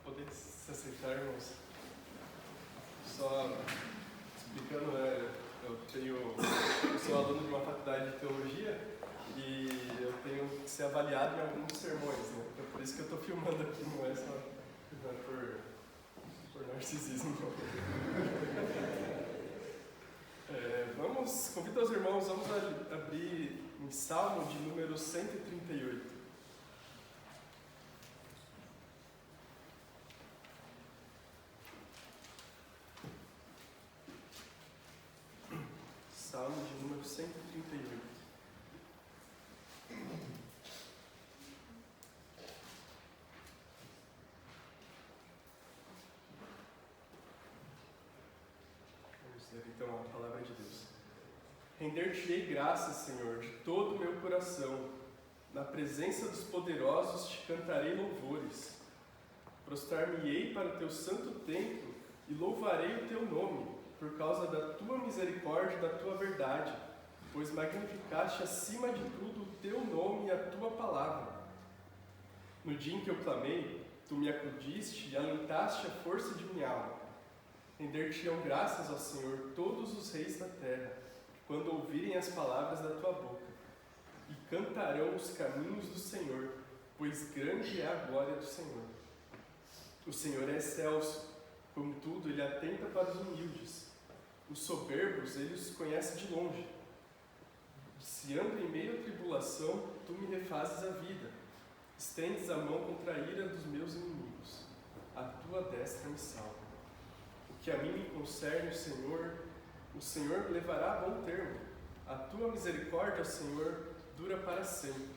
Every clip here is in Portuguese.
Podem se aceitar, irmãos. Só explicando, né? Eu sou aluno de uma faculdade de teologia e eu tenho que ser avaliado em alguns sermões, né? Então, por isso que eu estou filmando aqui, não é só por narcisismo. Convido os irmãos, vamos abrir em Salmo de número 138. Salmo de número 138. Vamos ler então a palavra de Deus. Render-te-ei graças, Senhor, de todo o meu coração. Na presença dos poderosos te cantarei louvores. Prostrar-me-ei para o teu santo templo e louvarei o teu nome, por causa da tua misericórdia e da tua verdade, pois magnificaste acima de tudo o teu nome e a tua palavra. No dia em que eu clamei, tu me acudiste e alentaste a força de minha alma. Render-te-ão graças ao Senhor todos os reis da terra, quando ouvirem as palavras da tua boca, e cantarão os caminhos do Senhor, pois grande é a glória do Senhor. O Senhor é excelso, contudo ele atenta para os humildes. Os soberbos ele os conhece de longe. Se ando em meio à tribulação, tu me refazes a vida. Estendes a mão contra a ira dos meus inimigos. A tua destra me salva. O que a mim me concerne, o Senhor levará a bom termo. A tua misericórdia, Senhor, dura para sempre.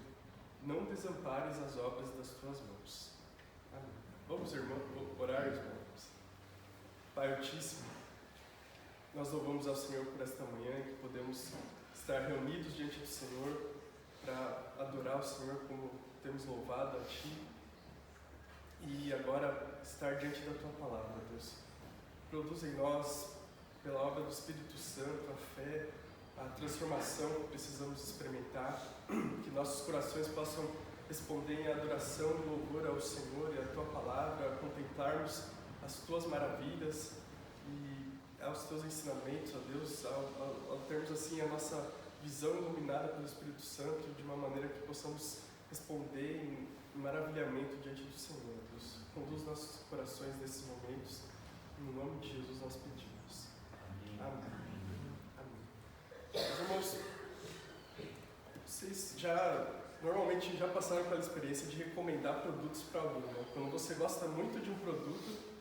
Não desampares as obras das tuas mãos. Amém. Vamos, irmãos, orar, irmãos. Pai Altíssimo, nós louvamos ao Senhor por esta manhã, que podemos estar reunidos diante do Senhor para adorar o Senhor como temos louvado a Ti e agora estar diante da Tua palavra, Deus. Produz em nós, pela obra do Espírito Santo, a fé, a transformação que precisamos experimentar, que nossos corações possam responder em adoração e louvor ao Senhor e à Tua palavra, a contemplarmos as Tuas maravilhas e aos Teus ensinamentos, ó Deus, ao termos assim a nossa visão iluminada pelo Espírito Santo, de uma maneira que possamos responder em maravilhamento diante do Senhor, Deus. Conduz nossos corações nesses momentos, no nome de Jesus nós pedimos. Amém. Amém. Meus irmãos, vocês normalmente já passaram pela experiência de recomendar produtos para alguém, né? Quando você gosta muito de um produto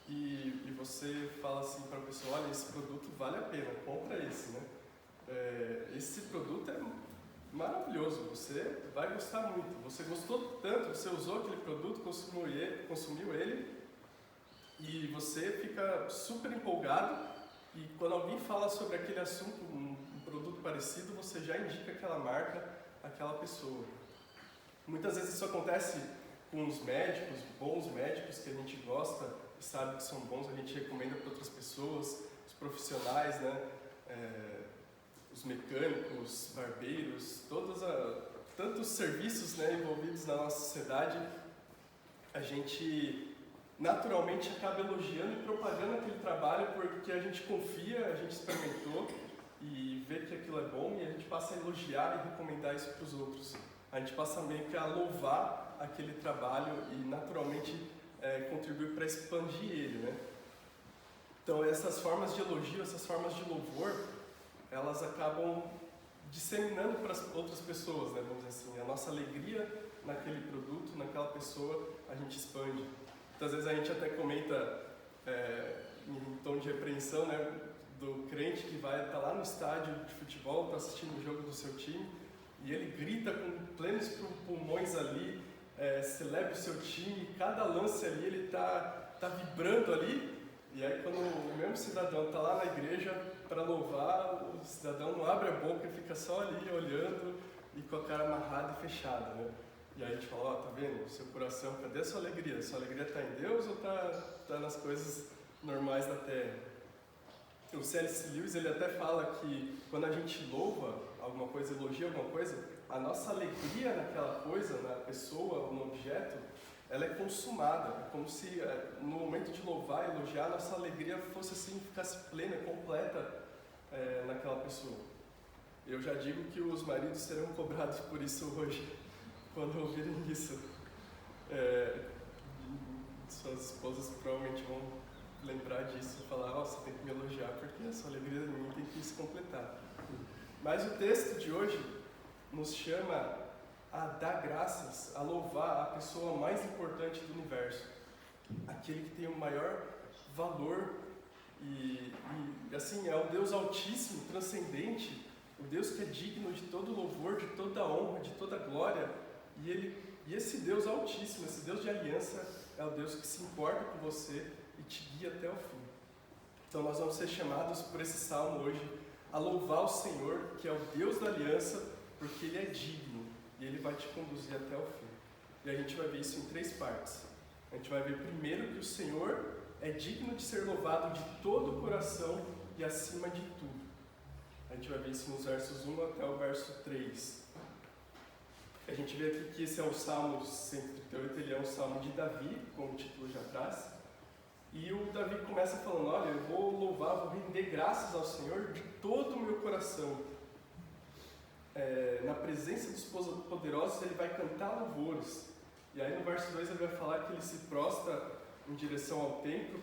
e você fala assim para a pessoa, olha, esse produto vale a pena, compra esse, né? Esse produto é maravilhoso, você vai gostar muito, você gostou tanto, você usou aquele produto, consumiu ele e você fica super empolgado e quando alguém fala sobre aquele assunto, um produto parecido, você já indica aquela marca, aquela pessoa. Muitas vezes isso acontece com os médicos, bons médicos que a gente gosta e sabe que são bons, a gente recomenda para outras pessoas, os profissionais, né? Os mecânicos, barbeiros, tantos serviços, né, envolvidos na nossa sociedade, a gente naturalmente acaba elogiando e propagando aquele trabalho porque a gente confia, a gente experimentou e vê que aquilo é bom e a gente passa a elogiar e recomendar isso para os outros. A gente passa meio que a louvar aquele trabalho e naturalmente contribuir para expandir ele, né? Então essas formas de elogio, essas formas de louvor, elas acabam disseminando para as outras pessoas, né? Vamos dizer assim, a nossa alegria naquele produto, naquela pessoa, a gente expande. Muitas vezes a gente até comenta em tom de repreensão, né, do crente que vai estar lá no estádio de futebol, está assistindo o jogo do seu time, e ele grita com plenos pulmões ali, celebra o seu time, cada lance ali ele está vibrando ali. E aí quando o mesmo cidadão está lá na igreja para louvar, o cidadão não abre a boca e fica só ali olhando e com a cara amarrada e fechada, né? E aí a gente fala, tá vendo, seu coração, cadê a sua alegria? Sua alegria está em Deus ou está nas coisas normais da terra? O C.S. Lewis ele até fala que quando a gente louva alguma coisa, elogia alguma coisa, a nossa alegria naquela coisa, na pessoa ou no objeto, ela é consumada. É como se no momento de louvar, elogiar, nossa alegria fosse assim, ficasse plena, completa naquela pessoa. Eu já digo que os maridos serão cobrados por isso hoje, quando ouvirem isso. Suas esposas provavelmente vão lembrar disso e falar: você tem que me elogiar porque a sua alegria de mim tem que se completar. Mas o texto de hoje nos chama a dar graças, a louvar a pessoa mais importante do universo, aquele que tem o maior valor e assim, é o Deus altíssimo, transcendente, o Deus que é digno de todo louvor, de toda honra, de toda glória, e esse Deus altíssimo, esse Deus de aliança, é o Deus que se importa com você e te guia até o fim. Então nós vamos ser chamados por esse salmo hoje a louvar o Senhor, que é o Deus da aliança, porque Ele é digno e Ele vai te conduzir até o fim. E a gente vai ver isso em 3 partes. A gente vai ver primeiro que o Senhor é digno de ser louvado de todo o coração e acima de tudo. A gente vai ver isso nos versos 1 até o verso 3. A gente vê aqui que esse é o Salmo 138, ele é um salmo de Davi, como o título já traz. E o Davi começa falando: olha, eu vou louvar, vou render graças ao Senhor de todo o meu coração. Na presença dos poderosos ele vai cantar louvores. E aí no verso 2 ele vai falar que ele se prostra em direção ao templo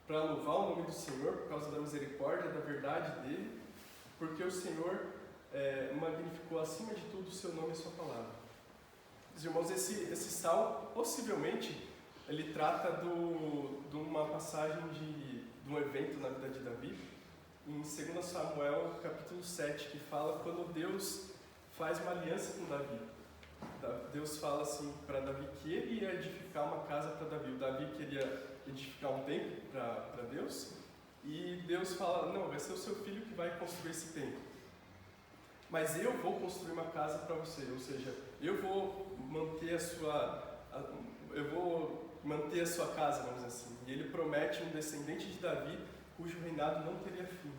para louvar o nome do Senhor por causa da misericórdia, da verdade dele, porque o Senhor magnificou acima de tudo o seu nome e a sua palavra. Meus irmãos, esse salmo possivelmente ele trata de uma passagem de um evento na vida de Davi, em 2 Samuel capítulo 7, que fala quando Deus faz uma aliança com Davi. Deus fala assim para Davi que ele ia edificar uma casa para Davi. O Davi queria edificar um templo para Deus, e Deus fala: não, vai ser o seu filho que vai construir esse templo, mas eu vou construir uma casa para você, ou seja, eu vou manter a sua casa, vamos dizer assim. E ele promete um descendente de Davi cujo reinado não teria fim.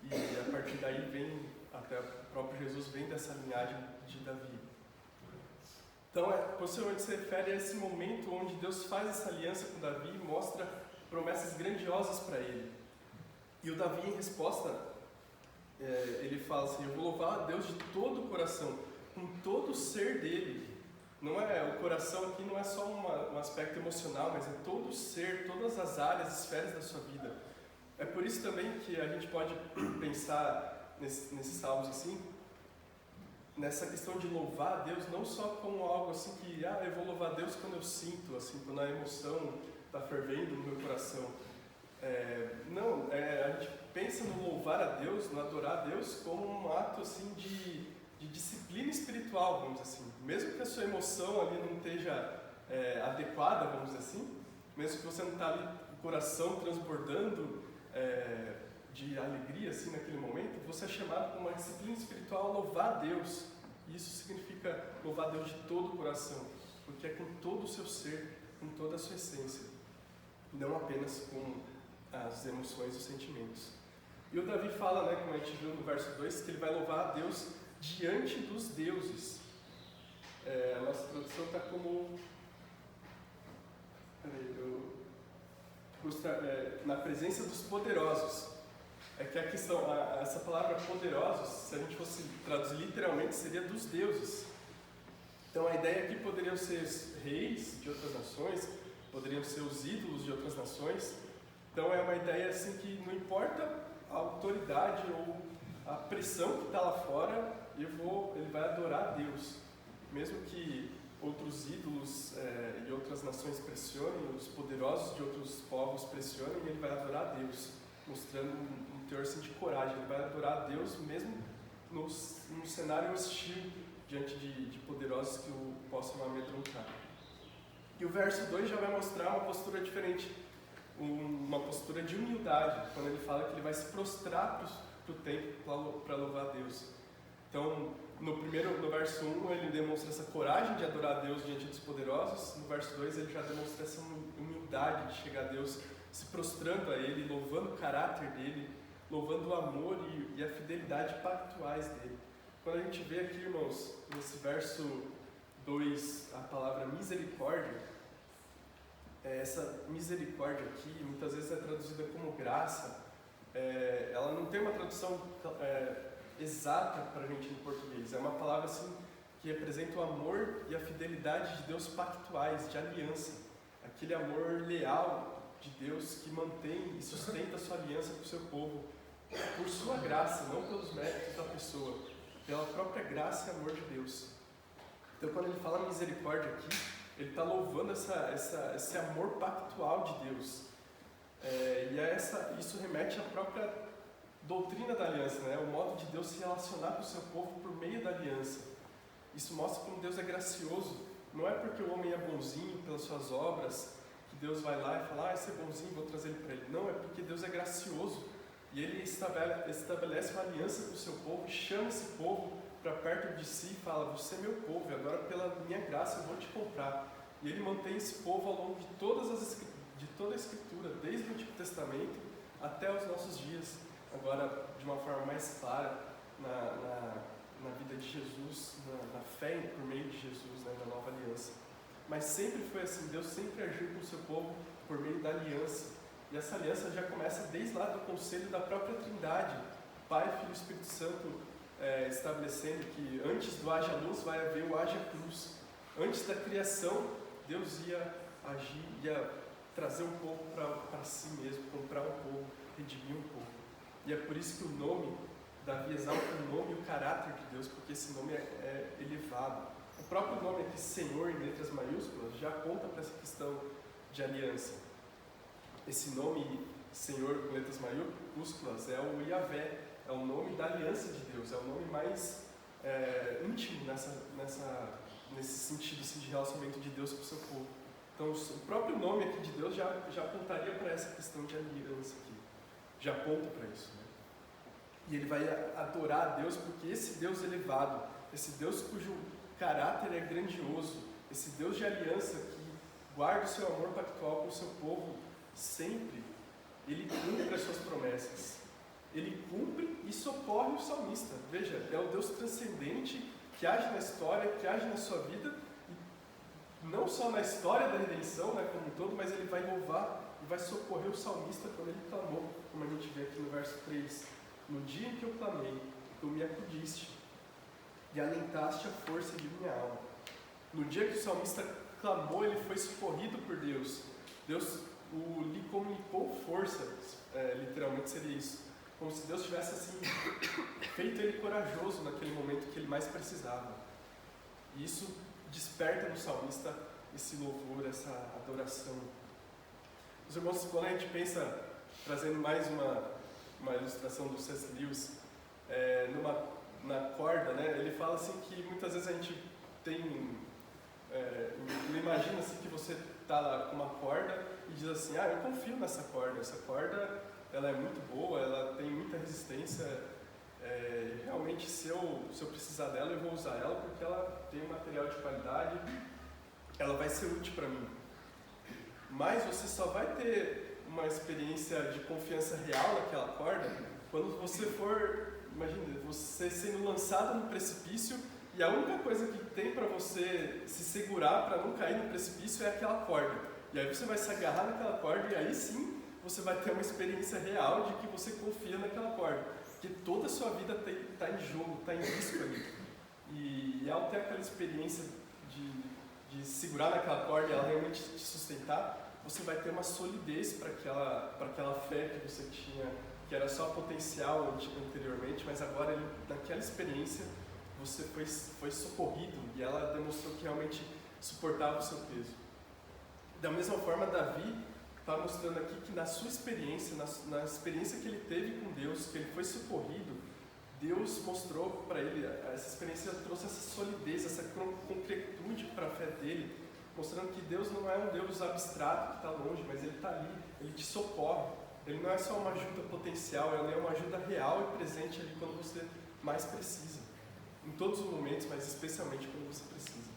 E a partir daí até o próprio Jesus vem dessa linhagem de Davi. Então, possivelmente se refere a esse momento onde Deus faz essa aliança com Davi e mostra promessas grandiosas para ele. E o Davi, em resposta, ele fala assim: eu vou louvar a Deus de todo o coração, com todo o ser dele. Não o coração aqui não é só um aspecto emocional, mas é todo o ser, todas as áreas, esferas da sua vida. É por isso também que a gente pode pensar nesses salmos assim, nessa questão de louvar a Deus, não só como algo assim que, eu vou louvar a Deus quando eu sinto, assim, quando a emoção está fervendo no meu coração. A gente pensa no louvar a Deus, no adorar a Deus, como um ato assim de disciplina espiritual, vamos dizer assim. Mesmo que a sua emoção ali não esteja adequada, vamos dizer assim, mesmo que você não está ali com o coração transbordando de alegria assim naquele momento, você é chamado por uma disciplina espiritual a louvar a Deus. E isso significa louvar a Deus de todo o coração, porque é com todo o seu ser, com toda a sua essência, não apenas com as emoções e os sentimentos. E o Davi fala, como a gente viu no verso 2, que ele vai louvar a Deus diante dos deuses. A nossa tradução está como... na presença dos poderosos. É que a questão, essa palavra poderosos, se a gente fosse traduzir literalmente, seria dos deuses. Então a ideia aqui poderiam ser os reis de outras nações, poderiam ser os ídolos de outras nações. Então é uma ideia assim que não importa a autoridade ou a pressão que está lá fora, ele vai adorar a Deus. Mesmo que outros ídolos e outras nações pressionem, os poderosos de outros povos pressionem, ele vai adorar a Deus, mostrando um teor assim, de coragem. Ele vai adorar a Deus mesmo num cenário hostil, diante de poderosos que o possam amedrontar. E o verso 2 já vai mostrar uma postura diferente, uma postura de humildade, quando ele fala que ele vai se prostrar para o templo para louvar a Deus. Então, no verso 1, ele demonstra essa coragem de adorar a Deus diante dos poderosos. No verso 2, ele já demonstra essa humildade de chegar a Deus, se prostrando a Ele, louvando o caráter dEle, louvando o amor e a fidelidade pactuais dEle. Quando a gente vê aqui, irmãos, nesse verso 2, a palavra misericórdia, essa misericórdia aqui, muitas vezes é traduzida como graça. Ela não tem uma tradução exata para a gente em português. É uma palavra assim que representa o amor e a fidelidade de Deus pactuais, de aliança. Aquele amor leal de Deus que mantém e sustenta a sua aliança com o seu povo por sua graça, não pelos méritos da pessoa, pela própria graça e amor de Deus. Então, quando ele fala misericórdia aqui, ele está louvando esse amor pactual de Deus. Isso remete à própria doutrina da aliança, né? O modo de Deus se relacionar com o seu povo por meio da aliança. Isso mostra como Deus é gracioso. Não é porque o homem é bonzinho pelas suas obras que Deus vai lá e fala, esse é bonzinho, vou trazer ele para ele. Não, é porque Deus é gracioso. E ele estabelece uma aliança com o seu povo, chama esse povo para perto de si e fala, você é meu povo, e agora pela minha graça eu vou te comprar. E ele mantém esse povo ao longo de toda a Escritura, desde o Antigo Testamento até os nossos dias, agora de uma forma mais clara na vida de Jesus, na fé por meio de Jesus, né, na nova aliança. Mas sempre foi assim, Deus sempre agiu com o seu povo por meio da aliança. E essa aliança já começa desde lá do conselho da própria Trindade, Pai, Filho e Espírito Santo, estabelecendo que antes do haja luz vai haver o haja cruz. Antes da criação, Deus ia agir, ia trazer um povo para si mesmo, comprar um povo, redimir um povo. E é por isso que o nome, Davi exalta o nome e o caráter de Deus, porque esse nome é elevado. O próprio nome aqui, Senhor, em letras maiúsculas, já aponta para essa questão de aliança. Esse nome, Senhor, com letras maiúsculas, é o Yahvé, é o nome da aliança de Deus, é o nome mais íntimo nesse sentido assim, de relacionamento de Deus com o seu povo. Então, o próprio nome aqui de Deus já apontaria para essa questão de aliança aqui, já aponta para isso, né? E ele vai adorar a Deus porque esse Deus elevado, esse Deus cujo caráter é grandioso, esse Deus de aliança que guarda o seu amor pactual com o seu povo sempre, ele cumpre as suas promessas. Ele cumpre e socorre o salmista. Veja, é o Deus transcendente que age na história, que age na sua vida, e não só na história da redenção, né, como um todo, mas ele vai louvar e vai socorrer o salmista quando ele clamou, como a gente vê aqui no verso 3. No dia em que eu clamei, tu me acudiste e alentaste a força de minha alma. No dia que o salmista clamou, ele foi socorrido por Deus. Deus lhe comunicou força, literalmente seria isso. Como se Deus tivesse assim, feito ele corajoso naquele momento que ele mais precisava. E isso desperta no salmista esse louvor, essa adoração. Os irmãos, quando a gente pensa, trazendo mais uma ilustração do C.S. Lewis, na corda, né? Ele fala assim que muitas vezes a gente imagina assim que você está lá com uma corda e diz assim, eu confio nessa corda, essa corda ela é muito boa, ela tem muita resistência, realmente se eu precisar dela eu vou usar ela porque ela tem um material de qualidade, ela vai ser útil para mim. Mas você só vai ter uma experiência de confiança real naquela corda quando você for, imagina, você sendo lançado no precipício e a única coisa que tem para você se segurar para não cair no precipício é aquela corda. E aí você vai se agarrar naquela corda e aí sim você vai ter uma experiência real de que você confia naquela corda. Porque toda a sua vida está em jogo, está em risco ali. E ao ter aquela experiência de segurar naquela corda e ela realmente te sustentar, você vai ter uma solidez para aquela fé que você tinha, que era só potencial anteriormente, mas agora naquela experiência você foi socorrido e ela demonstrou que realmente suportava o seu peso. Da mesma forma, Davi está mostrando aqui que na sua experiência, na experiência que ele teve com Deus, que ele foi socorrido, Deus mostrou para ele, essa experiência trouxe essa solidez, essa concretude para a fé dele, mostrando que Deus não é um Deus abstrato que está longe, mas Ele está ali, Ele te socorre. Ele não é só uma ajuda potencial, Ele é uma ajuda real e presente ali quando você mais precisa. Em todos os momentos, mas especialmente quando você precisa.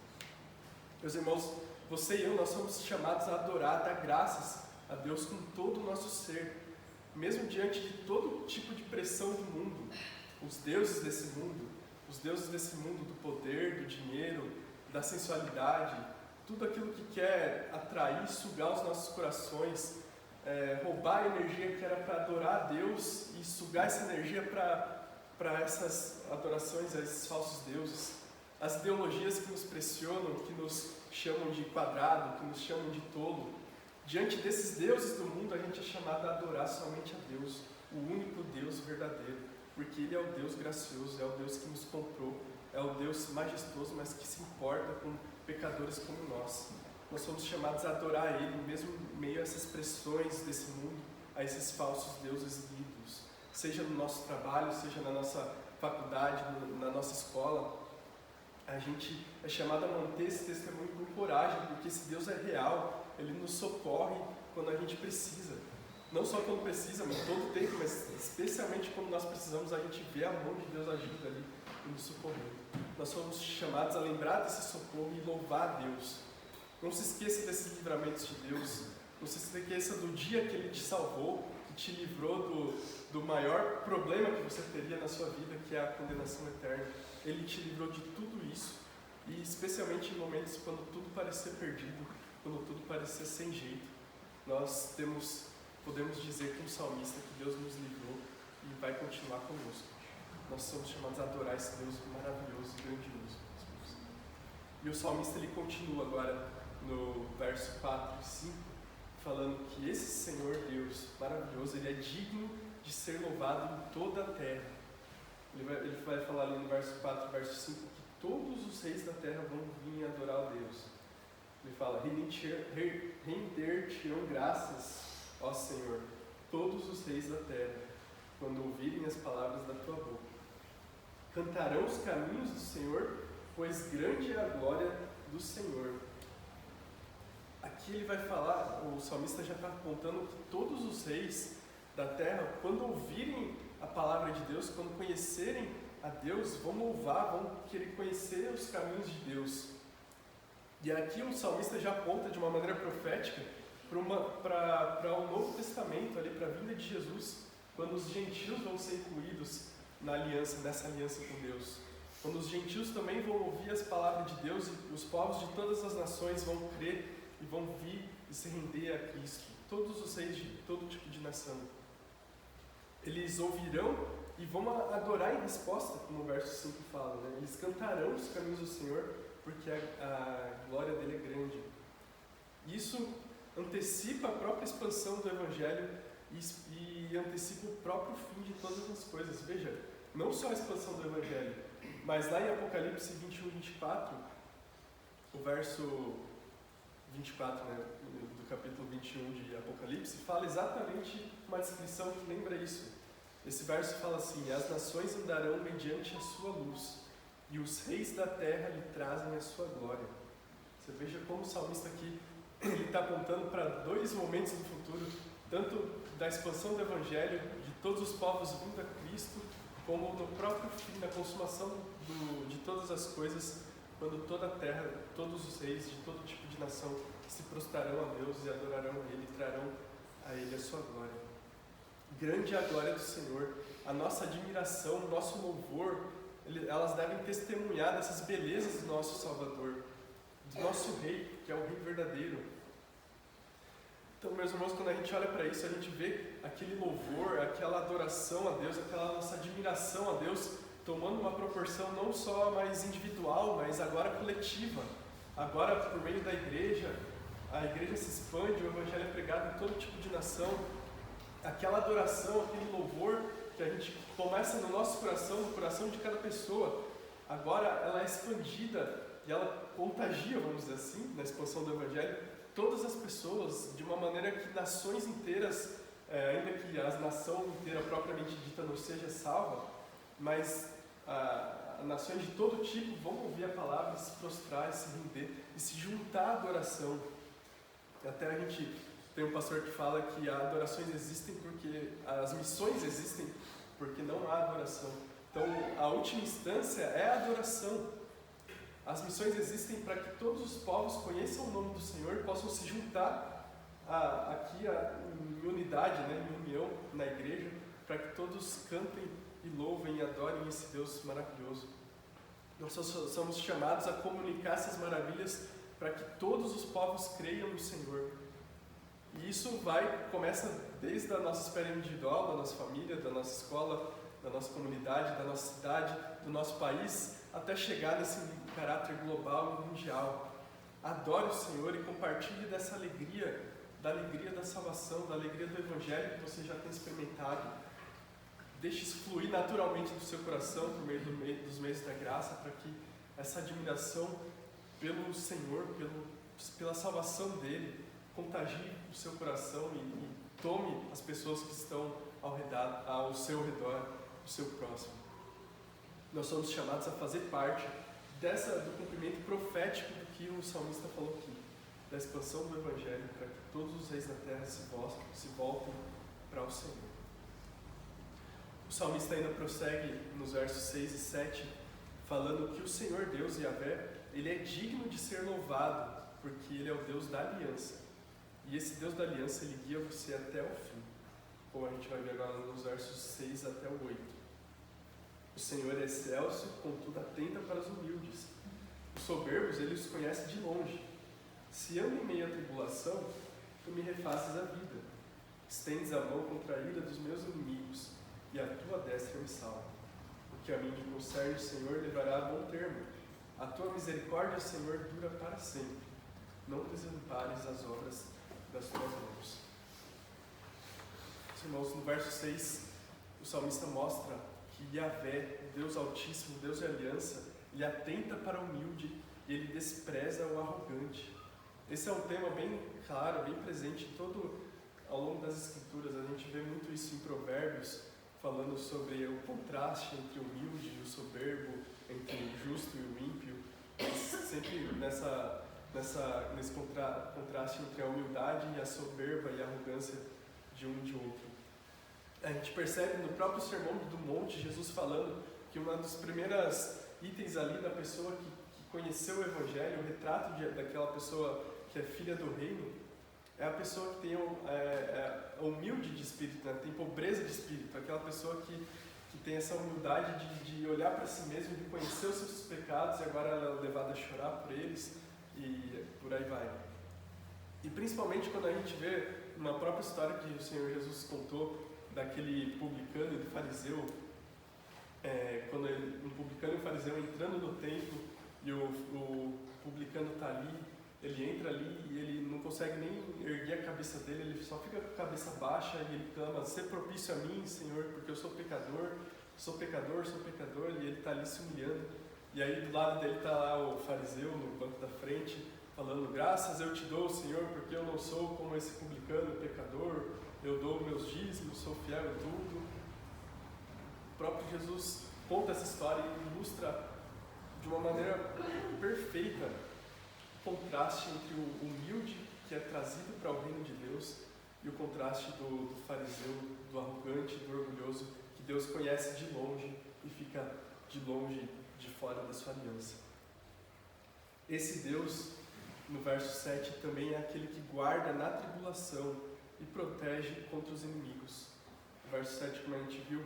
Meus irmãos, você e eu, nós somos chamados a adorar, a dar graças a Deus com todo o nosso ser. Mesmo diante de todo tipo de pressão do mundo, os deuses desse mundo do poder, do dinheiro, da sensualidade, tudo aquilo que quer atrair, sugar os nossos corações, roubar a energia que era para adorar a Deus e sugar essa energia para essas adorações a esses falsos deuses. As ideologias que nos pressionam, que nos chamam de quadrado, que nos chamam de tolo. Diante desses deuses do mundo, a gente é chamado a adorar somente a Deus, o único Deus verdadeiro, porque Ele é o Deus gracioso, é o Deus que nos comprou, é o Deus majestoso, mas que se importa com pecadores como nós. Nós somos chamados a adorar Ele, mesmo em meio a essas pressões desse mundo, a esses falsos deuses ídolos. Seja no nosso trabalho, seja na nossa faculdade, na nossa escola, a gente é chamado a manter esse testemunho com coragem, porque esse Deus é real, Ele nos socorre quando a gente precisa. Não só quando precisa, mas todo tempo, mas especialmente quando nós precisamos, a gente vê a mão de Deus agindo ali e nos socorrendo. Nós somos chamados a lembrar desse socorro e louvar a Deus. Não se esqueça desses livramentos de Deus. Não se esqueça do dia que Ele te salvou, que te livrou do maior problema que você teria na sua vida, que é a condenação eterna. Ele te livrou de tudo isso, e especialmente em momentos quando tudo parecia perdido, quando tudo parecia sem jeito. Nós podemos dizer com o salmista que Deus nos livrou e vai continuar conosco. Nós somos chamados a adorar esse Deus maravilhoso e grandioso. E o salmista ele continua agora no verso 4 e 5, falando que esse Senhor Deus maravilhoso, Ele é digno de ser louvado em toda a terra. Ele vai falar ali no verso 4 e verso 5 que todos os reis da terra vão vir adorar a Deus. Ele fala: render-te-ão graças, ó Senhor, todos os reis da terra, quando ouvirem as palavras da tua boca. Cantarão os caminhos do Senhor, pois grande é a glória do Senhor. Aqui ele vai falar, o salmista já está apontando que todos os reis da terra, quando ouvirem a palavra de Deus, quando conhecerem a Deus, vão louvar, vão querer conhecer os caminhos de Deus. E aqui o salmista já aponta de uma maneira profética para um novo testamento, ali, para a vinda de Jesus, quando os gentios vão ser incluídos nessa aliança com Deus. Quando os gentios também vão ouvir as palavras de Deus e os povos de todas as nações vão crer e vão vir e se render a Cristo. Todos os reis de todo tipo de nação. Eles ouvirão e vão adorar em resposta, como o verso 5 fala, né? Eles cantarão os caminhos do Senhor, porque a glória dele é grande. Isso antecipa a própria expansão do Evangelho e antecipa o próprio fim de todas as coisas. Veja, não só a expansão do Evangelho, mas lá em Apocalipse 21, 24, o verso 24, né, do capítulo 21 de Apocalipse, fala exatamente uma descrição que lembra isso. Esse verso fala assim: as nações andarão mediante a sua luz, e os reis da terra lhe trazem a sua glória. Você veja como o salmista aqui está apontando para dois momentos do futuro, tanto da expansão do Evangelho, de todos os povos vindo a Cristo, como no próprio fim, na consumação de todas as coisas, quando toda a terra, todos os reis de todo tipo de nação se prostrarão a Deus e adorarão Ele e trarão a Ele a sua glória. Grande é a glória do Senhor, a nossa admiração, o nosso louvor, elas devem testemunhar dessas belezas do nosso Salvador, do nosso Rei, que é o Rei verdadeiro. Então, meus irmãos, quando a gente olha para isso, a gente vê aquele louvor, aquela adoração a Deus, aquela nossa admiração a Deus, tomando uma proporção não só mais individual, mas agora coletiva. Agora, por meio da igreja, a igreja se expande, o Evangelho é pregado em todo tipo de nação. Aquela adoração, aquele louvor que a gente começa no nosso coração, no coração de cada pessoa, agora ela é expandida e ela contagia, vamos dizer assim, na expansão do Evangelho, todas as pessoas, de uma maneira que nações inteiras, ainda que a nação inteira propriamente dita não seja salva, mas nações de todo tipo vão ouvir a palavra, se prostrar, se render e se juntar à adoração. Até a gente tem um pastor que fala que as adorações existem porque as missões existem porque não há adoração. Então, a última instância é a adoração. As missões existem para que todos os povos conheçam o nome do Senhor e possam se juntar aqui em unidade, né, em união na igreja, para que todos cantem e louvem e adorem esse Deus maravilhoso. Nós somos chamados a comunicar essas maravilhas para que todos os povos creiam no Senhor. E isso começa desde a nossa esfera individual, da nossa família, da nossa escola, da nossa comunidade, da nossa cidade, do nosso país, até chegar nesse caráter global e mundial. Adore o Senhor e compartilhe dessa alegria, da alegria da salvação, da alegria do Evangelho que você já tem experimentado. Deixe isso fluir naturalmente do seu coração por meio dos meios da graça, para que essa admiração pelo Senhor, pela salvação dEle, contagie o seu coração e tome as pessoas que estão ao seu redor, o seu próximo. Nós somos chamados a fazer parte do cumprimento profético do que o salmista falou aqui, da expansão do Evangelho, para que todos os reis da terra se voltem para o Senhor. O salmista ainda prossegue nos versos 6 e 7, falando que o Senhor Deus, Yahvé, Ele é digno de ser louvado, porque Ele é o Deus da aliança. E esse Deus da aliança, Ele guia você até o fim, como a gente vai ver agora nos versos 6 até o 8. O Senhor é excelso, contudo atenta para os humildes. Os soberbos, Ele os conhece de longe. Se ando em meio à tribulação, tu me refazes a vida. Estendes a mão contra a ira dos meus inimigos, e a tua destra me salva. O que a mim me concerne, o Senhor levará a bom termo. A tua misericórdia, Senhor, dura para sempre. Não desampares as obras das tuas mãos. Irmãos, no verso 6, o salmista mostra que Yahvé, o Deus Altíssimo, o Deus de aliança, Ele atenta para o humilde e Ele despreza o arrogante. Esse é um tema bem claro, bem presente ao longo das Escrituras. A gente vê muito isso em Provérbios, falando sobre o contraste entre o humilde e o soberbo, entre o justo e o ímpio, sempre nesse contraste entre a humildade e a soberba e a arrogância de um e de outro. A gente percebe no próprio Sermão do Monte, Jesus falando que uma dos primeiros itens ali da pessoa que conheceu o Evangelho, o retrato daquela pessoa que é filha do reino, é a pessoa que tem humilde de espírito, né? Tem pobreza de espírito, aquela pessoa que tem essa humildade de olhar para si mesmo e reconhecer os seus pecados, e agora ela é levada a chorar por eles, e por aí vai. E principalmente quando a gente vê uma própria história que o Senhor Jesus contou, daquele publicano e do fariseu, quando um publicano e um fariseu entrando no templo, e o publicano está ali, ele entra ali e ele não consegue nem erguer a cabeça dele, ele só fica com a cabeça baixa e ele clama: "Sê propício a mim, Senhor, porque eu sou pecador, e ele está ali se humilhando. E aí do lado dele está lá o fariseu no banco da frente, falando: "Graças eu te dou, Senhor, porque eu não sou como esse publicano, pecador, eu dou meus dízimos, sou fiel em tudo." O próprio Jesus conta essa história e ilustra de uma maneira perfeita o contraste entre o humilde que é trazido para o reino de Deus e o contraste do fariseu, do arrogante, do orgulhoso, que Deus conhece de longe e fica de longe, de fora da sua aliança. Esse Deus, no verso 7, também é aquele que guarda na tribulação e protege contra os inimigos. No verso 7, como a gente viu, o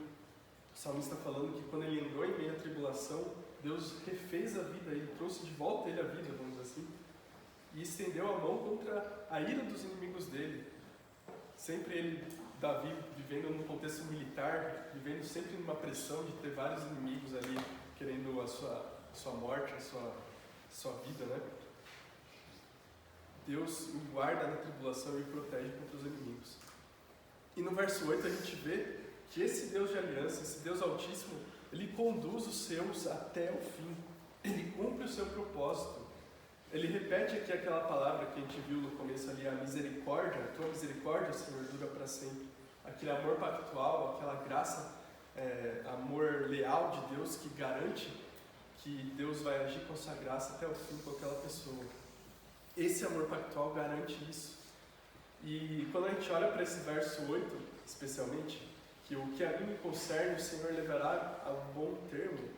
salmista falando que quando ele andou em meio à tribulação, Deus refez a vida, Ele trouxe de volta ele a vida, vamos dizer assim, e estendeu a mão contra a ira dos inimigos dele. Sempre Davi, vivendo num contexto militar, vivendo sempre numa pressão de ter vários inimigos ali, querendo a sua morte, a sua vida, né? Deus o guarda na tribulação e o protege contra os inimigos. E no verso 8 a gente vê que esse Deus de aliança, esse Deus Altíssimo, Ele conduz os seus até o fim. Ele cumpre o seu propósito. Ele repete aqui aquela palavra que a gente viu no começo ali, a misericórdia. A tua misericórdia, Senhor, dura para sempre. Aquele amor pactual, aquela graça, amor leal de Deus que garante que Deus vai agir com a sua graça até o fim com aquela pessoa. Esse amor pactual garante isso. E quando a gente olha para esse verso 8, especialmente, que o que a mim me concerne, o Senhor levará a um bom termo.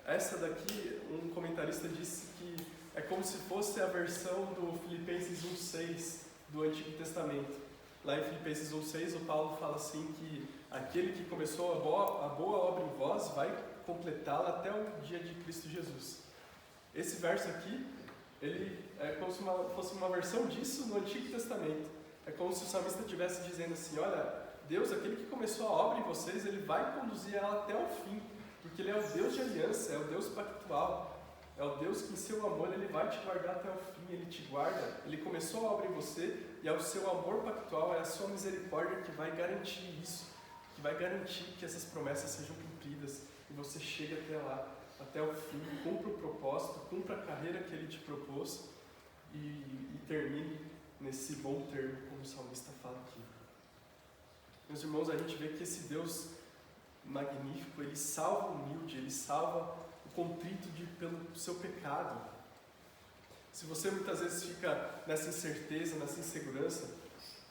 Essa daqui, um comentarista disse que é como se fosse a versão do Filipenses 1,6 do Antigo Testamento. Lá em Filipenses 1,6, o Paulo fala assim que aquele que começou a boa obra em vós vai completá-la até o dia de Cristo Jesus. Esse verso aqui, ele é como se fosse uma versão disso no Antigo Testamento. É como se o salmista estivesse dizendo assim, olha, Deus, aquele que começou a obra em vocês, Ele vai conduzir ela até o fim, porque Ele é o Deus de aliança, é o Deus pactual, é o Deus que em seu amor Ele vai te guardar até o fim, Ele te guarda, Ele começou a obra em você, e é o seu amor pactual, é a sua misericórdia que vai garantir isso, que vai garantir que essas promessas sejam cumpridas, e você chegue até lá, até o fim, cumpra o propósito, cumpra a carreira que Ele te propôs, e termine nesse bom termo, como o salmista fala aqui. Meus irmãos, a gente vê que esse Deus magnífico, Ele salva o humilde, Ele salva o contrito pelo seu pecado. Se você muitas vezes fica nessa incerteza, nessa insegurança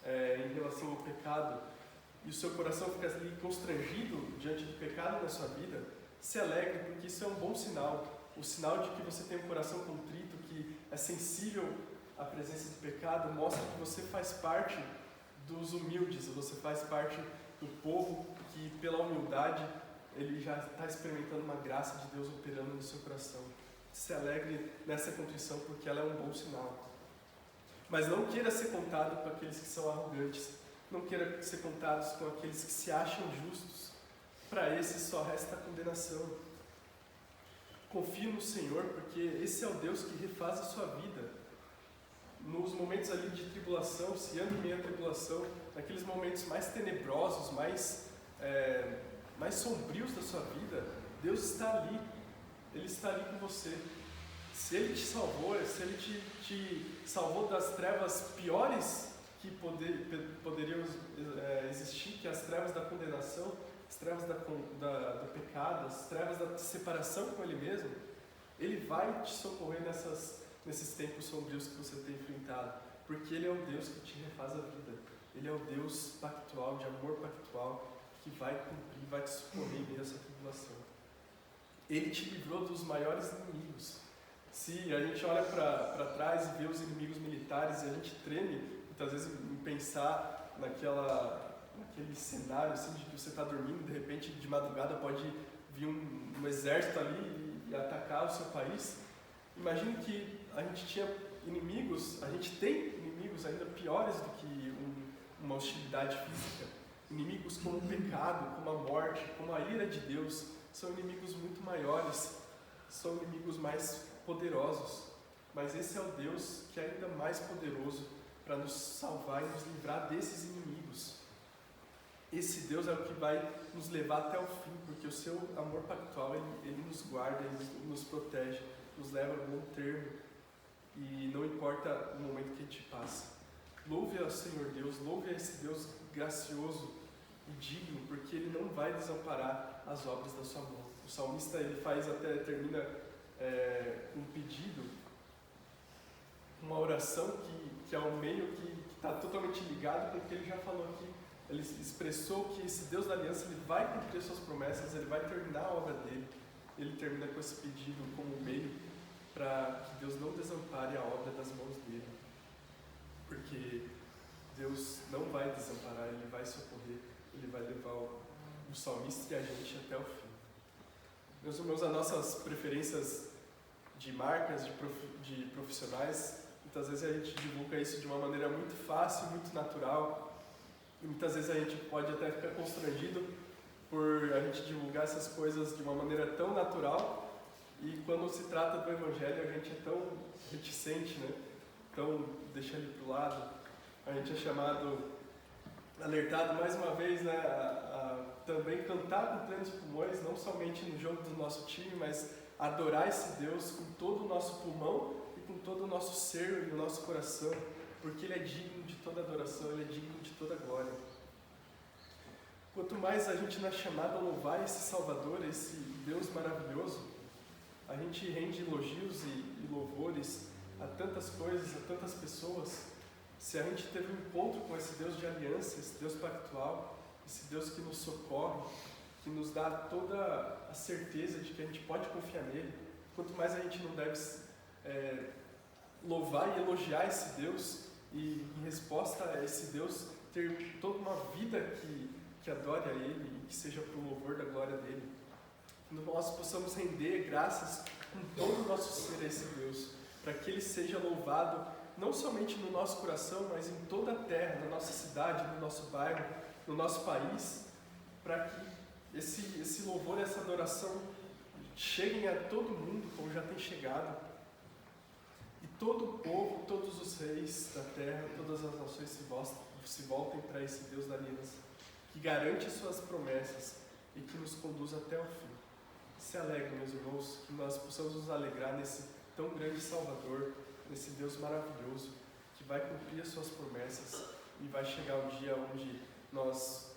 em relação ao pecado, e o seu coração fica ali constrangido diante do pecado na sua vida, se alegre, porque isso é um bom sinal. O sinal de que você tem um coração contrito, que é sensível à presença do pecado, mostra que você faz parte dos humildes, você faz parte do povo que, pela humildade, ele já está experimentando uma graça de Deus operando no seu coração. Se alegre nessa contrição, porque ela é um bom sinal. Mas não queira ser contado com aqueles que são arrogantes, não queira ser contados com aqueles que se acham justos. Para esses só resta a condenação. Confie no Senhor, porque esse é o Deus que refaz a sua vida. Nos momentos ali de tribulação, se anda em meio à tribulação, naqueles momentos mais tenebrosos, mais sombrios da sua vida, Deus está ali. Ele está ali com você. Se Ele te salvou, se Ele te salvou das trevas piores que poderiam existir, que as trevas da condenação, as trevas do pecado, as trevas da separação com Ele mesmo, Ele vai te socorrer nesses tempos sombrios que você tem enfrentado, porque Ele é o Deus que te refaz a vida. Ele é o Deus pactual, de amor pactual, que vai cumprir, vai te socorrer em meio a essa tribulação. Ele te livrou dos maiores inimigos. Se a gente olha para trás e vê os inimigos militares e a gente treme, muitas vezes, em pensar naquele cenário assim, de que você está dormindo, de repente, de madrugada, pode vir um exército ali e atacar o seu país. Imagine que a gente tinha inimigos, a gente tem inimigos ainda piores do que uma hostilidade física. Inimigos como o pecado, como a morte, como a ira de Deus, são inimigos muito maiores, são inimigos mais poderosos. Mas esse é o Deus que é ainda mais poderoso para nos salvar e nos livrar desses inimigos. Esse Deus é o que vai nos levar até o fim, porque o seu amor pactual, ele nos guarda, ele nos protege, nos leva a bom termo, e não importa o momento que a gente passa. Louve ao Senhor Deus, louve a esse Deus gracioso e digno, porque Ele não vai desamparar as obras da sua mão. O salmista termina um pedido, uma oração que é um meio que está totalmente ligado com o que ele já falou aqui. Ele expressou que esse Deus da aliança, Ele vai cumprir suas promessas, Ele vai terminar a obra dele. Ele termina com esse pedido como meio para que Deus não desampare a obra das mãos dele. Porque Deus não vai desamparar, Ele vai socorrer, Ele vai levar o salmista e a gente até o fim. Meus irmãos, as nossas preferências de marcas, de profissionais, muitas vezes a gente divulga isso de uma maneira muito fácil, muito natural, e muitas vezes a gente pode até ficar constrangido por a gente divulgar essas coisas de uma maneira tão natural, e quando se trata do Evangelho a gente é tão reticente, né? Então deixa ele para o lado. A gente é chamado, alertado mais uma vez, né, a também cantar com plenos pulmões, não somente no jogo do nosso time, mas adorar esse Deus com todo o nosso pulmão e com todo o nosso ser e o nosso coração, porque Ele é digno de toda adoração, Ele é digno de toda glória. Quanto mais a gente não é chamado a louvar esse Salvador, esse Deus maravilhoso, a gente rende elogios e louvores a tantas coisas, a tantas pessoas. Se a gente teve um encontro com esse Deus de aliança, esse Deus pactual, esse Deus que nos socorre, que nos dá toda a certeza de que a gente pode confiar nele, quanto mais a gente não deve louvar e elogiar esse Deus, e em resposta a esse Deus ter toda uma vida que adore a Ele e que seja para o louvor da glória dele. Que nós possamos render graças com todo o nosso ser a esse Deus, para que Ele seja louvado não somente no nosso coração, mas em toda a terra, na nossa cidade, no nosso bairro, no nosso país, para que esse louvor e essa adoração cheguem a todo mundo, como já tem chegado, e todo o povo, todos os reis da terra, todas as nações se voltem para esse Deus da aliança, que garante suas promessas e que nos conduz até o fim. Se alegrem, meus irmãos, que nós possamos nos alegrar nesse tão grande Salvador, nesse Deus maravilhoso, que vai cumprir as suas promessas e vai chegar o dia onde nós,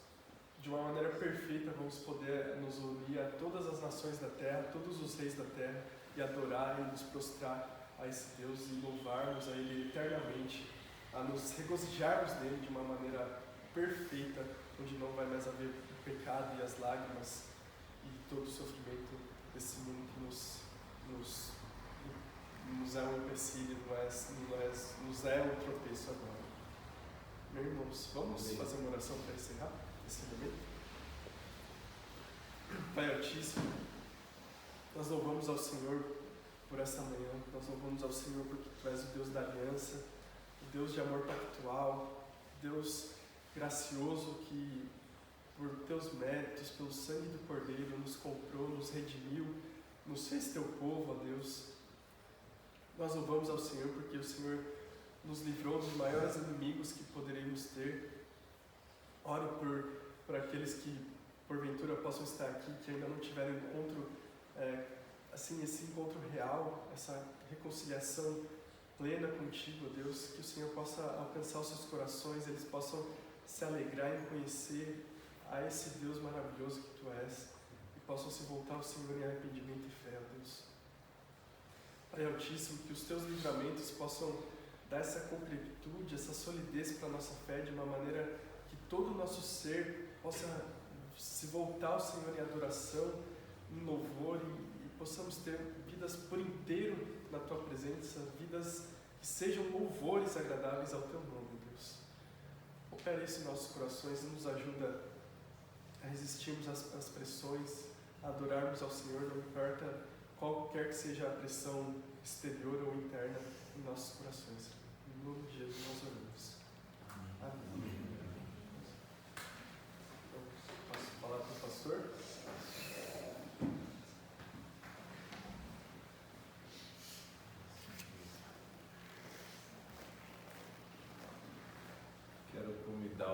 de uma maneira perfeita, vamos poder nos unir a todas as nações da terra, todos os reis da terra, e adorar e nos prostrar a esse Deus e louvarmos a Ele eternamente, a nos regozijarmos nele de uma maneira perfeita, onde não vai mais haver o pecado e as lágrimas e todo o sofrimento desse mundo que nos é um empecilho, nos é um tropeço agora. Meus irmãos, vamos fazer uma oração para encerrar esse momento? Pai Altíssimo, nós louvamos ao Senhor por essa manhã, nós louvamos ao Senhor porque Tu és o Deus da aliança, o Deus de amor pactual, Deus gracioso que, por Teus méritos, pelo sangue do Cordeiro, nos comprou, nos redimiu, nos fez Teu povo, ó Deus. Nós louvamos ao Senhor porque o Senhor nos livrou dos maiores inimigos que poderíamos ter. Oro por aqueles que porventura possam estar aqui, que ainda não tiveram encontro, esse encontro real, essa reconciliação plena contigo, ó Deus, que o Senhor possa alcançar os seus corações, eles possam se alegrar em conhecer a esse Deus maravilhoso que Tu és, e possam se voltar ao Senhor em arrependimento e fé, ó Deus. Pai Altíssimo, que os Teus livramentos possam dar essa concretude, essa solidez para a nossa fé, de uma maneira que todo o nosso ser possa se voltar ao Senhor em adoração, em louvor, e possamos ter vidas por inteiro na Tua presença, vidas que sejam louvores agradáveis ao Teu nome, Deus. Opera isso em nossos corações e nos ajuda a resistirmos às pressões, a adorarmos ao Senhor, não importa qualquer que seja a pressão exterior ou interna em nossos corações. Em nome de Jesus nós oramos. Amém.